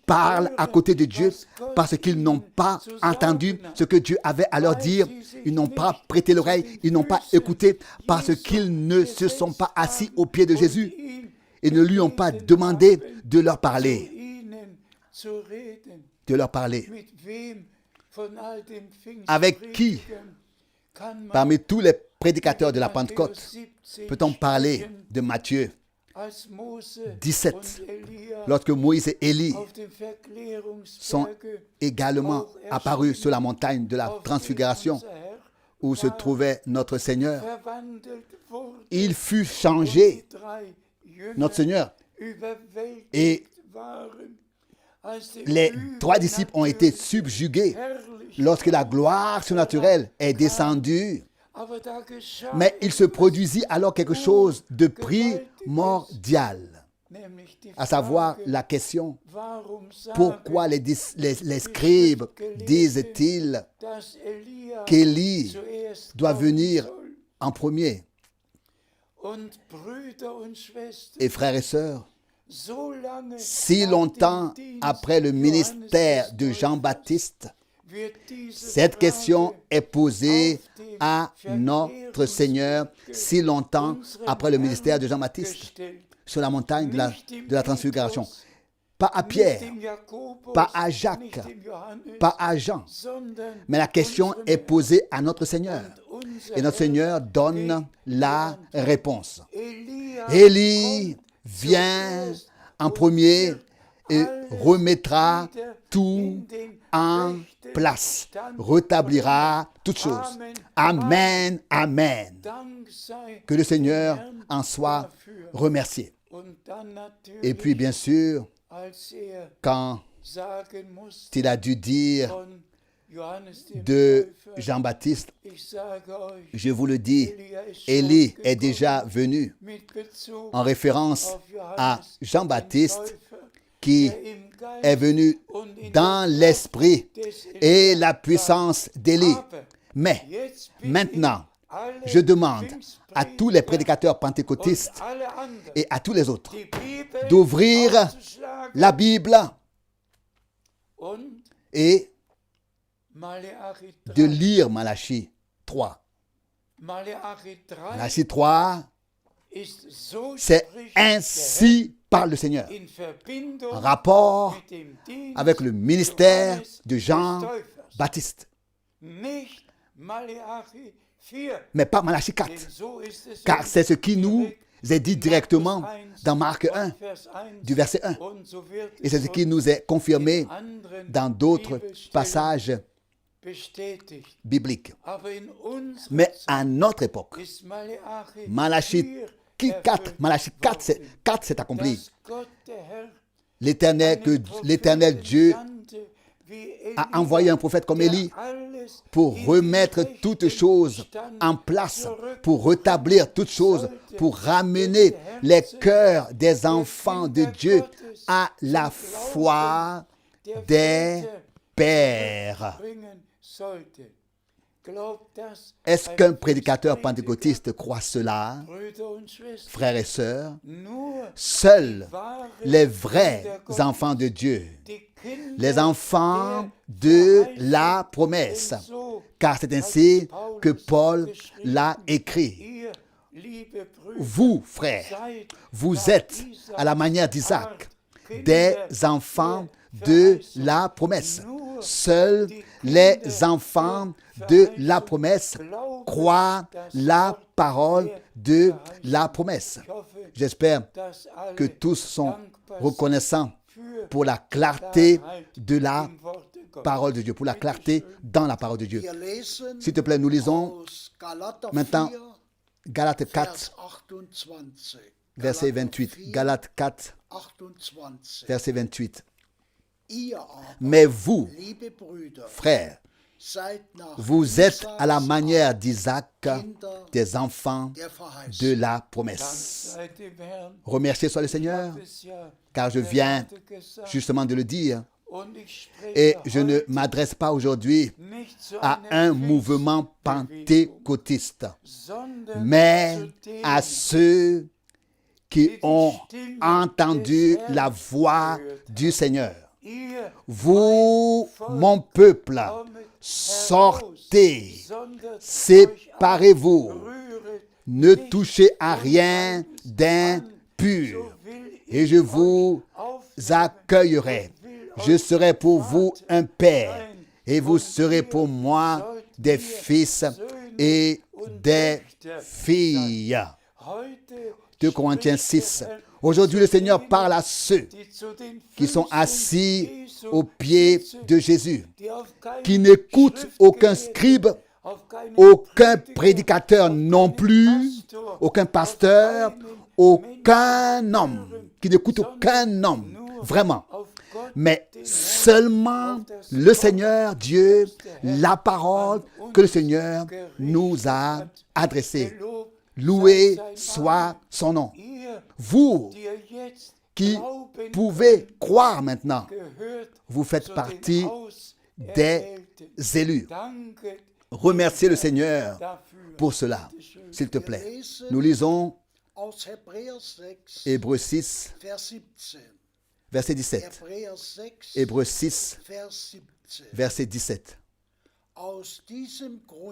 parlent à côté de Dieu parce qu'ils n'ont pas entendu ce que Dieu avait à leur dire. Ils n'ont pas prêté l'oreille, ils n'ont pas écouté parce qu'ils ne se sont pas assis aux pieds de Jésus et ne lui ont pas demandé de leur parler. De leur parler. Avec qui, parmi tous les prédicateurs de la Pentecôte, peut-on parler de Matthieu 17, lorsque Moïse et Élie sont également apparus sur la montagne de la transfiguration où se trouvait notre Seigneur. Il fut changé, notre Seigneur, et les 3 disciples ont été subjugués lorsque la gloire surnaturelle est descendue. Mais il se produisit alors quelque chose de primordial, à savoir la question, pourquoi les scribes disent-ils qu'Élie doit venir en premier? Et frères et sœurs, si longtemps après le ministère de Jean-Baptiste, cette question est posée à notre Seigneur si longtemps après le ministère de Jean-Baptiste sur la montagne de la transfiguration. Pas à Pierre, pas à Jacques, pas à Jean, mais la question est posée à notre Seigneur. Et notre Seigneur donne la réponse. Élie vient en premier et remettra tout en place, rétablira toutes choses. Amen, amen. Que le Seigneur en soit remercié. Et puis bien sûr, quand il a dû dire de Jean-Baptiste, je vous le dis, Élie est déjà venu, en référence à Jean-Baptiste qui est venu dans l'esprit et la puissance d'Élie. Mais maintenant, je demande à tous les prédicateurs pentecôtistes et à tous les autres d'ouvrir la Bible et de lire Malachie 3. Malachie 3, c'est ainsi parle le Seigneur, en rapport avec le ministère de Jean-Baptiste. Mais pas Malachie 4, car c'est ce qui nous est dit directement dans Marc 1, du verset 1. Et c'est ce qui nous est confirmé dans d'autres passages bibliques. Mais à notre époque, Malachie 4 s'est accompli. L'Éternel Dieu a envoyé un prophète comme Élie pour remettre toutes choses en place, pour rétablir toutes choses, pour ramener les cœurs des enfants de Dieu à la foi des pères. Est-ce qu'un prédicateur pentecôtiste croit cela, frères et sœurs? Seuls les vrais enfants de Dieu, les enfants de la promesse, car c'est ainsi que Paul l'a écrit. Vous, frères, vous êtes à la manière d'Isaac, des enfants de la promesse. Seuls les enfants de la promesse croient la parole de la promesse. J'espère que tous sont reconnaissants pour la clarté de la parole de Dieu, pour la clarté dans la parole de Dieu. S'il te plaît, nous lisons maintenant Galates 4, verset 28. Galates 4, verset 28. Mais vous, frères, vous êtes à la manière d'Isaac, des enfants de la promesse. Remerciez soit le Seigneur, car je viens justement de le dire. Et je ne m'adresse pas aujourd'hui à un mouvement pentecôtiste, mais à ceux qui ont entendu la voix du Seigneur. Vous, mon peuple, sortez, séparez-vous, ne touchez à rien d'impur, et je vous accueillerai. Je serai pour vous un père, et vous serez pour moi des fils et des filles. 2 Corinthiens 6. Aujourd'hui, le Seigneur parle à ceux qui sont assis aux pieds de Jésus, qui n'écoutent aucun scribe, aucun prédicateur non plus, aucun pasteur, aucun homme, qui n'écoute aucun homme, vraiment, mais seulement le Seigneur Dieu, la parole que le Seigneur nous a adressée. Loué soit son nom. Vous qui pouvez croire maintenant, vous faites partie des élus. Remerciez le Seigneur pour cela, s'il te plaît. Nous lisons Hébreux 6, verset 17. Hébreux 6, verset 17.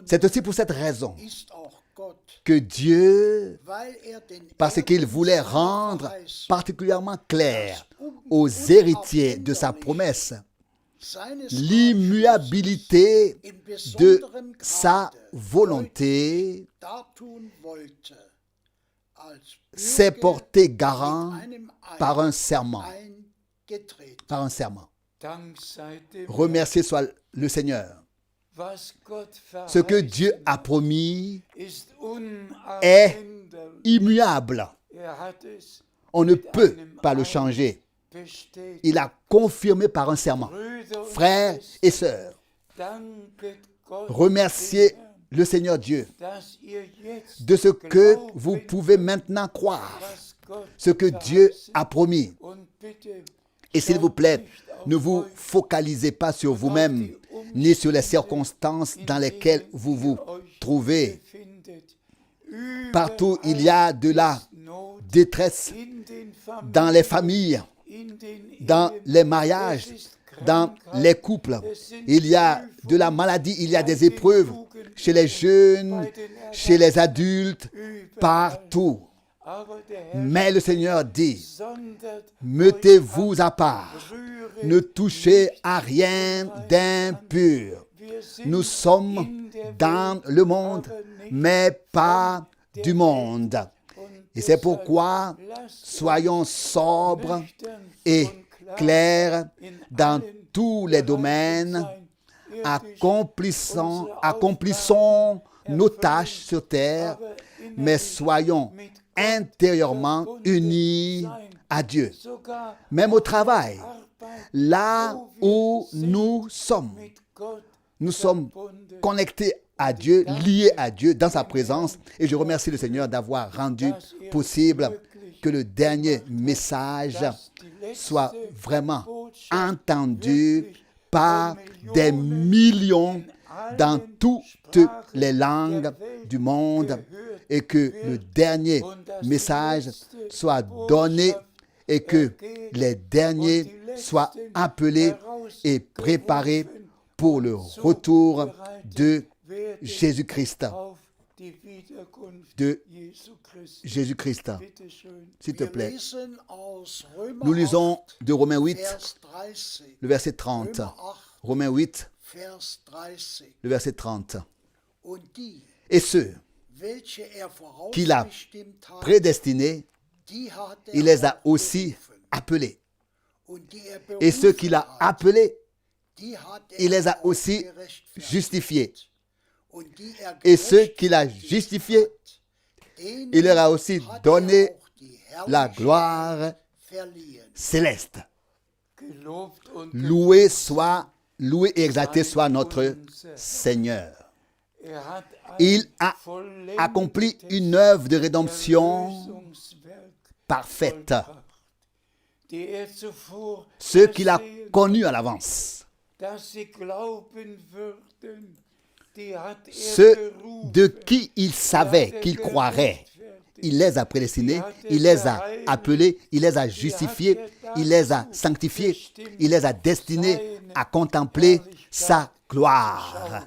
C'est aussi pour cette raison que Dieu, parce qu'il voulait rendre particulièrement clair aux héritiers de sa promesse l'immuabilité de sa volonté, s'est porté garant par un serment. Par un serment. Remerciez soit le Seigneur. Ce que Dieu a promis est immuable. On ne peut pas le changer. Il a confirmé par un serment. Frères et sœurs, remerciez le Seigneur Dieu de ce que vous pouvez maintenant croire, ce que Dieu a promis. Et s'il vous plaît, ne vous focalisez pas sur vous-même, ni sur les circonstances dans lesquelles vous vous trouvez. Partout, il y a de la détresse dans les familles, dans les mariages, dans les couples. Il y a de la maladie, il y a des épreuves chez les jeunes, chez les adultes, partout. Mais le Seigneur dit, mettez-vous à part, ne touchez à rien d'impur. Nous sommes dans le monde, mais pas du monde. Et c'est pourquoi soyons sobres et clairs dans tous les domaines, accomplissons nos tâches sur terre, mais soyons intérieurement unis à Dieu. Même au travail, là où nous sommes. mit Gott Nous sommes verbunden. connectés à Dieu, liés à Dieu dans sa présence. Et je remercie le Seigneur d'avoir rendu possible que le dernier message soit vraiment entendu par des millions dans toutes les langues du monde et que le dernier message soit donné et que les derniers soient appelés et préparés pour le retour de Jésus-Christ. Die Wiederkunft De Jesu Christi. Jésus-Christ. Bitte schön. S'il te Wir plaît. lesen aus Römer Nous lisons 8, de Romains 8, Vers 30. le verset 30. Römer 8, Romains 8, Vers 30. le verset 30. Und die, Et ceux welche er qu'il a vorausbestimmt hat, prédestinés, die hat er il les a auch aussi berufen. appelés. Und die er Et ceux qu'il a berufen hat, appelés, die hat er il les a auch aussi gerechtfertigt. justifiés. Und die er Et ceux qu'il a gerechtfertigt justifiés, denen il leur a aussi hat er donné auch die la Herrlichkeit gloire verliehen. céleste. Gelobt und Loué et exalté soit notre Seigneur. er hat Il a accompli une œuvre de rédemption Erlösungswerk parfaite. vollbracht, die er zuvor Ceux qu'il a versehen, connus à l'avance. dass sie glauben würden, die hat er Ceux berufen, de qui il die savait hat er qu'il croirait. gerechtfertigt, Il les a prédestinés, il les a appelés, il les a justifiés, il les a sanctifiés, il les a destinés à contempler sa gloire.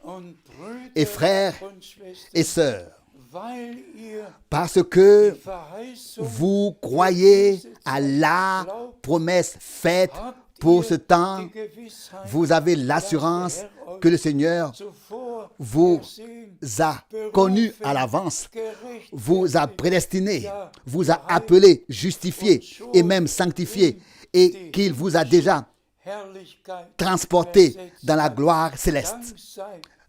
und Brüder Et frères und Schwestern, et sœurs, weil ihr parce que die Verheißung vous croyez à la promesse faite pour ce temps, die Gewissheit, vous avez l'assurance que le Seigneur zuvor vous versehen, a connu à l'avance, gerecht vous a prédestiné, vous a appelé, justifié et même sanctifié, et qu'il vous a déjà Herrlichkeit transporté versetzt dans la hat. gloire céleste. Dank sei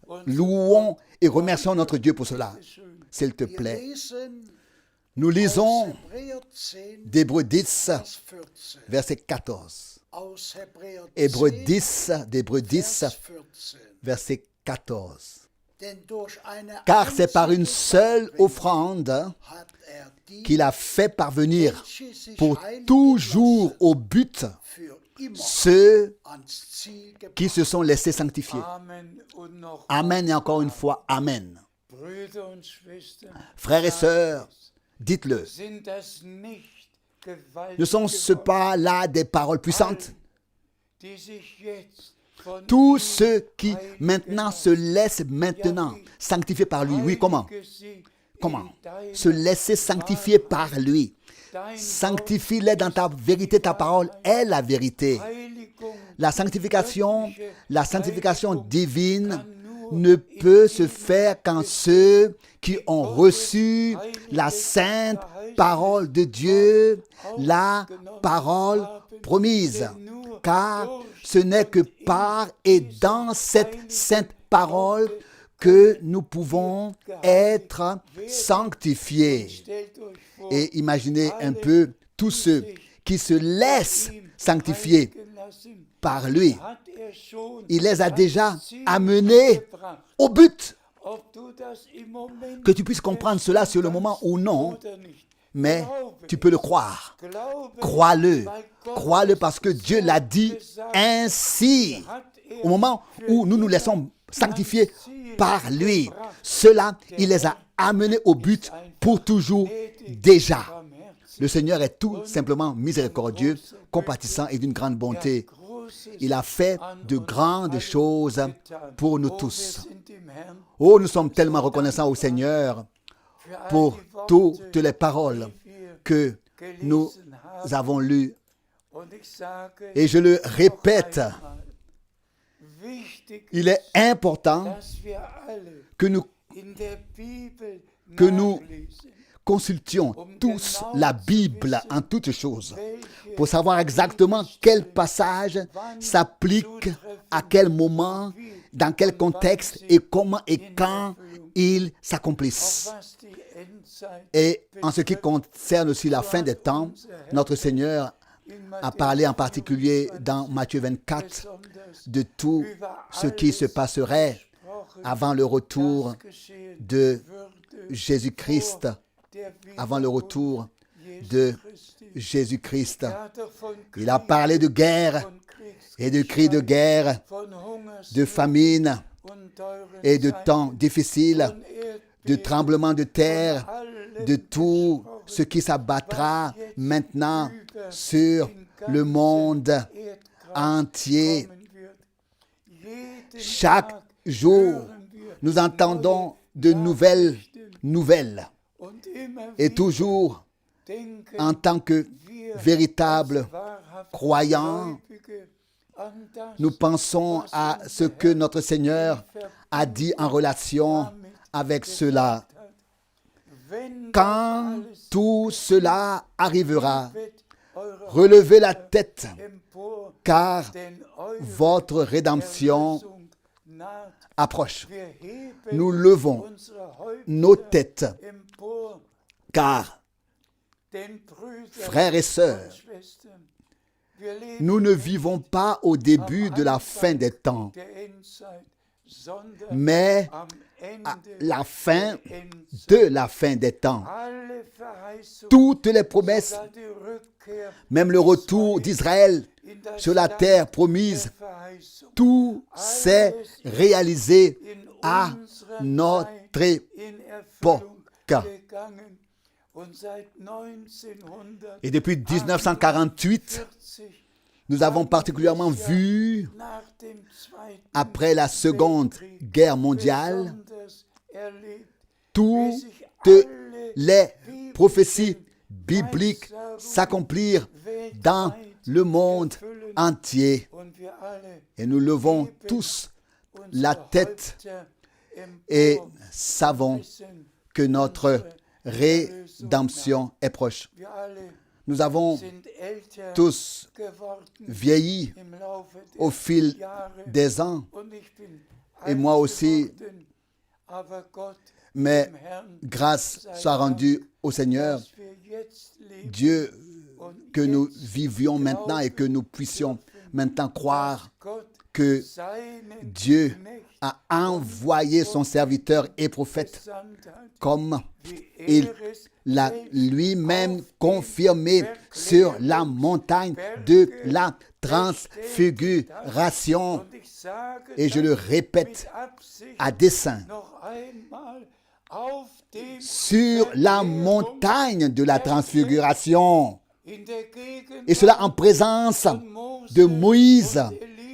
uns Louons et remercions notre Dieu pour cela. schön. S'il te Wir plaît, lesen nous aus lisons Hebräer 10, d'Hébreux 10, Vers 14. verset 14. Aus Hebräer Hébreux 10, 10, d'Hébreux 10, Vers 14. verset 14. Denn durch eine Car c'est par une einzige seule Darbringung offrande hat er die, qu'il a fait parvenir welche sich pour heiligen toujours lassen, au but für immer ceux ans Ziel gebracht. qui se sont laissés sanctifier. Amen und noch Amen et encore une fois, Amen. Brüder und Schwestern, Frères et sœurs, dites-le. sind das nicht Ne sont-ce gewaltige pas là des paroles puissantes? die sich jetzt von Tous ihm ceux qui heiligen maintenant se laissent maintenant sanctifier par lui. Oui, comment? heilige sie Comment? in deiner Se laisser sanctifier par lui. dein Sanctifie-les dans ta vérité, ta parole est la vérité. Heiligung La sanctification divine ne peut se faire qu'en ceux qui ont reçu la sainte parole de Dieu, la parole promise. Car ce n'est que par et dans cette sainte parole que nous pouvons être sanctifiés. stellt euch vor, Et imaginez un peu tous ceux qui se laissent sanctifier heiligen lassen, par lui. hat er schon Il les a ans déjà Ziel amenés gebracht. au but. Ob du das im Moment Que tu puisses comprendre cela sur le moment ou non, oder nicht. mais Glaube tu peux le croire. Glaube Crois-le. weil Gott Crois-le parce que Dieu l'a dit ainsi. hat er Au moment où nous nous laissons sanctifier par lui, cela, il les a amenés au but pour toujours déjà. barmherzig, Le Seigneur est tout simplement miséricordieux, compatissant et d'une grande bonté. Großes Il a fait de grandes choses pour nous Oh, wir tous. sind dem Herrn Oh, nous sommes tellement reconnaissants au Seigneur für all pour die Worte, toutes les paroles die wir que nous gelesen haben. avons lues. Und ich sage Et je le noch répète, einmal, wichtig il est important dass wir alle que nous in der Bibel que nous nachlesen, consultions tous la Bible en toutes choses welche pour savoir exactement quel passage s'applique à quel moment, dans quel contexte et comment et quand ils s'accomplissent. was die Endzeit Et en ce qui concerne aussi la fin des temps, notre Seigneur a parlé en particulier dans Matthieu 24 de tout ce qui se passerait avant le retour de Jésus-Christ, avant le retour de Jésus-Christ. Il a parlé de guerre et de cris de guerre, de famine et de temps difficiles, de tremblements de terre, de tout ce qui s'abattra maintenant sur le monde entier. Chaque jour, nous entendons de nouvelles nouvelles. Et toujours, en tant que véritables croyants, nous pensons à ce que notre Seigneur a dit en relation avec cela. Quand tout cela arrivera, relevez la tête, car votre rédemption approche. Nous levons nos têtes, car, frères et sœurs, nous ne vivons pas au début de la fin des temps, mais à la fin de la fin des temps. Toutes les promesses, même le retour d'Israël sur la terre promise, tout s'est réalisé à notre époque. Et depuis 1948, nous avons particulièrement vu, après la Seconde Guerre mondiale, toutes les prophéties bibliques s'accomplir dans le monde entier. Et nous levons tous la tête et savons que notre rédemption est proche. Nous avons tous vieilli au fil des ans, et moi aussi, mais grâce soit rendue au Seigneur, Dieu, que nous vivions maintenant et que nous puissions maintenant croire que Dieu a envoyé son serviteur et prophète comme il l'a lui-même confirmé sur la montagne de la transfiguration. Et je le répète à dessein, sur la montagne de la transfiguration, et cela en présence de Moïse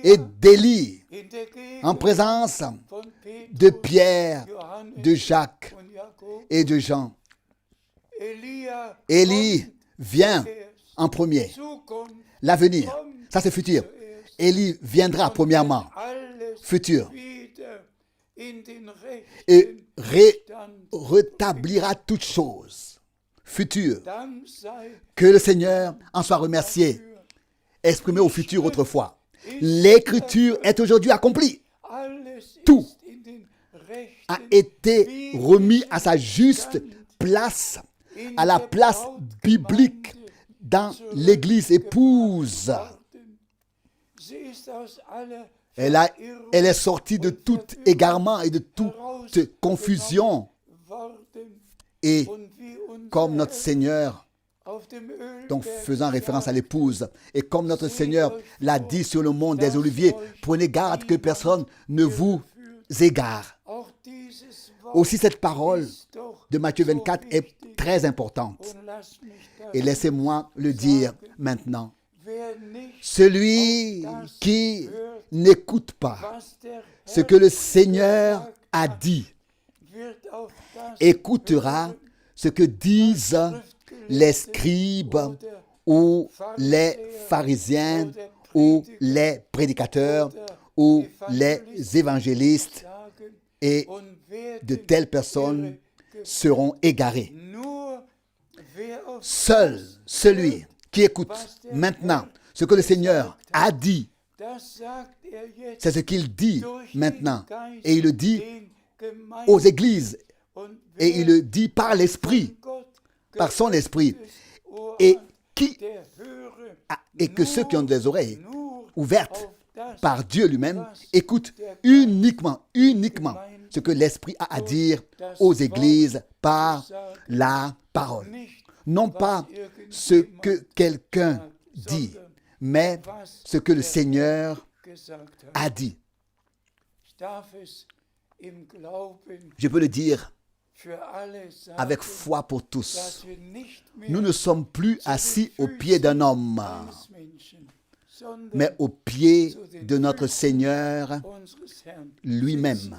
et d'Élie, en présence de Pierre, de Jacques et de Jean. Élie vient en premier. L'avenir, ça c'est futur. Élie viendra premièrement, futur, et rétablira toutes choses, futur. Que le Seigneur en soit remercié, exprimé au futur autrefois. L'écriture est aujourd'hui accomplie. Tout a été remis à sa juste place, à la place biblique dans l'Église épouse. Elle est sortie de tout égarement et de toute confusion. Et comme notre Seigneur, donc faisant référence à l'épouse, et comme notre Seigneur l'a dit sur le mont des Oliviers, prenez garde que personne ne vous égare. Aussi cette parole de Matthieu 24 est très importante. Et laissez-moi le dire maintenant. Celui qui n'écoute pas ce que le Seigneur a dit, écoutera ce que disent les scribes ou les pharisiens ou les prédicateurs ou les évangélistes, et de telles personnes seront égarées. Seul celui qui écoute maintenant ce que le Seigneur a dit, c'est ce qu'il dit maintenant, et il le dit aux églises, et il le dit par l'Esprit, par son Esprit. Et qui a et que ceux qui ont des oreilles nur ouvertes auf das, par Dieu lui-même écoutent uniquement ce que l'Esprit a à dire aux églises par la parole. nicht Non pas ce que quelqu'un dit, mais ce que le Seigneur gesagt hat. a dit. Ich darf es im Glauben Je peux le dire für alle sagen, avec foi pour tous. dass wir nicht mehr Nous ne sommes plus assis au pied d'un homme, eines Menschen, sondern mais au pied de notre Seigneur unseres Herrn lui-même.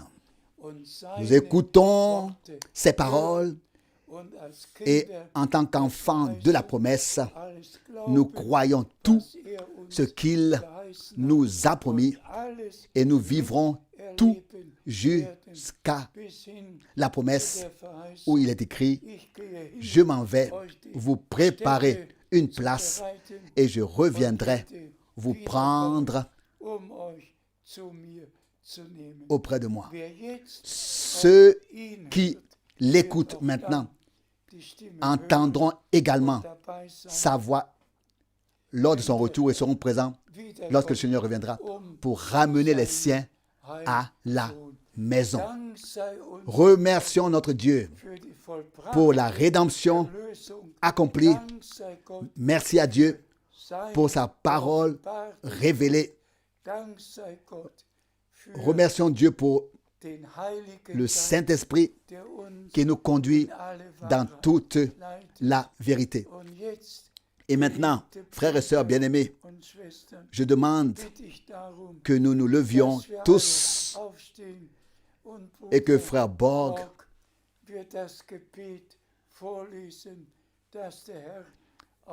und Nous seine écoutons Worte ses paroles und als et Kinder en tant qu'enfants de la promesse, alles nous glauben, croyons tout was er uns ce qu'il verheißen nous a promis alles et nous vivrons tout erleben jusqu'à bis hin la promesse der Verheißung. où il est écrit Ich gehe hin, « Je m'en vais vous préparer une place bereiten et je reviendrai und vous prendre euch zu mir zu nehmen. auprès de moi. Wer jetzt Ceux ihn qui hört, l'écoutent wird auch maintenant die Stimme entendront également hören, dabei sein, sa voix lors de son retour et seront présents lorsque le Seigneur reviendra pour ramener les siens à la maison. Dank sei uns Remercions notre Dieu für die vollbrachte pour la rédemption Lösung. accomplie. Dank sei Gott Merci à Dieu sein pour sa parole offenbarte. révélée. Dank sei Gott für Remercions Dieu pour den Heiligen le Geist, Saint-Esprit der uns qui nous conduit in alle dans Wahrheit toute leitet. la vérité. Und jetzt, Et maintenant, frères et sœurs bien-aimés, und Schwestern, je demande bitte ich darum, que nous nous levions dass wir tous alle aufstehen und et que Bruder frère Borg wird das Gebet vorlesen, das der Herr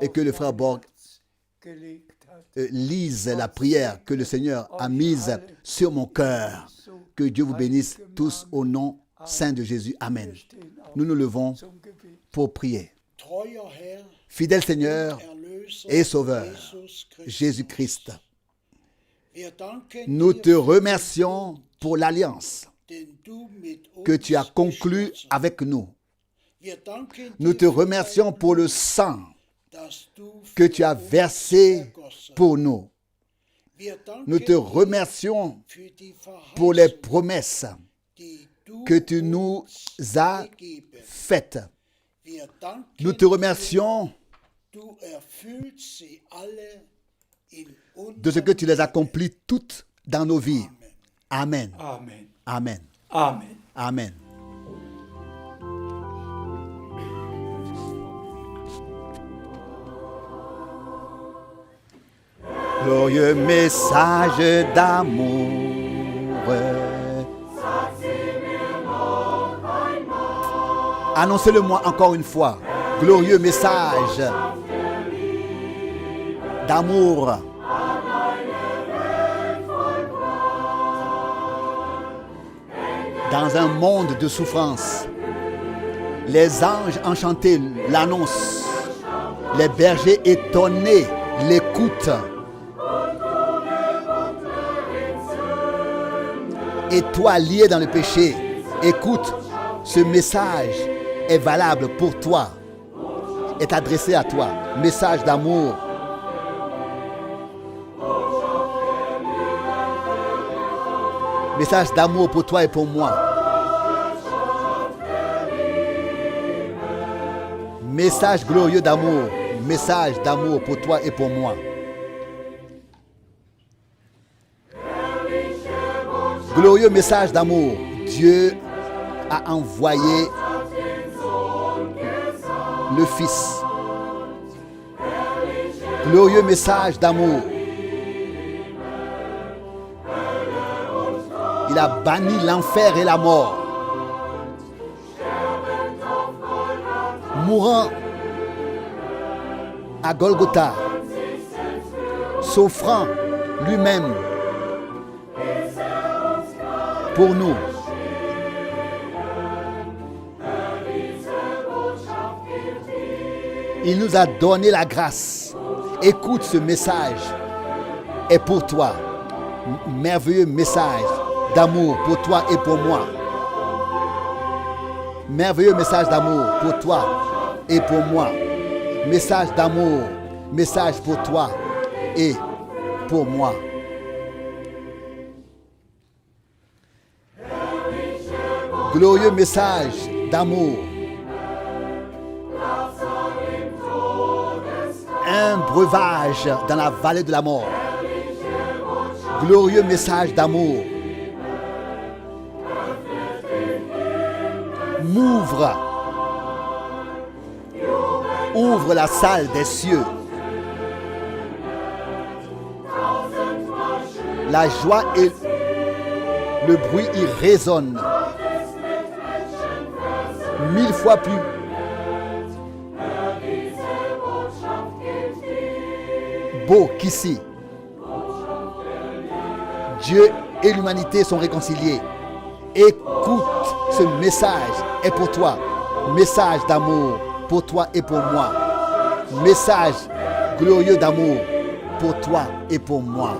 et auf que le mein frère Borg Herz gelegt hat. lise la prière que le Seigneur a mise sur mon cœur. Que Dieu vous bénisse tous au nom saint de Jésus. Amen. Wir stehen auf Nous nous levons zum Gebet. pour prier. Treuer Herr, Fidèle Seigneur Erlöser, et Sauveur, Jesus Christus. Jésus-Christ, Wir danken nous dir te remercions pour l'alliance den du mit uns que tu as conclue geschlossen. avec nous. Wir danken Nous dir te für remercions dein pour le Blut, sang das du que für tu as uns versé ergossen. pour nous. Wir danken Nous te dir remercions für die pour les Verheißung, promesses die du que tu nous uns as gegeben. faites. Wir danken Nous te remercions dir, du erfüllst sie alle in de ce que tu les accomplis toutes dans nos vies. Amen. Amen. Amen. Amen. Amen. Glorieux message d'amour. Annoncez-le-moi encore une fois. Glorieux message d'amour. Dans un monde de souffrance, les anges enchantés l'annoncent. Les bergers étonnés l'écoutent. Et toi, lié dans le péché, écoute, ce message est valable pour toi, est adressé à toi. Message d'amour. Message d'amour pour toi et pour moi. Message glorieux d'amour. Message d'amour pour toi et pour moi. Glorieux message d'amour. Dieu a envoyé le Fils. Glorieux message d'amour. Il a banni l'enfer et la mort. Mourant à Golgotha, s'offrant lui-même pour nous. Il nous a donné la grâce. Écoute, ce message est pour toi. Merveilleux message d'amour pour toi et pour moi. Merveilleux message d'amour pour toi et pour moi. Message d'amour, message pour toi et pour moi. Glorieux message d'amour. Un breuvage dans la vallée de la mort. Glorieux message d'amour. Ouvre la salle des cieux. La joie et le bruit y résonnent 1000 fois plus beau qu'ici. Dieu et l'humanité sont réconciliés. Écoute, ce message est pour toi. Message d'amour pour toi et pour moi. Message glorieux d'amour pour toi et pour moi.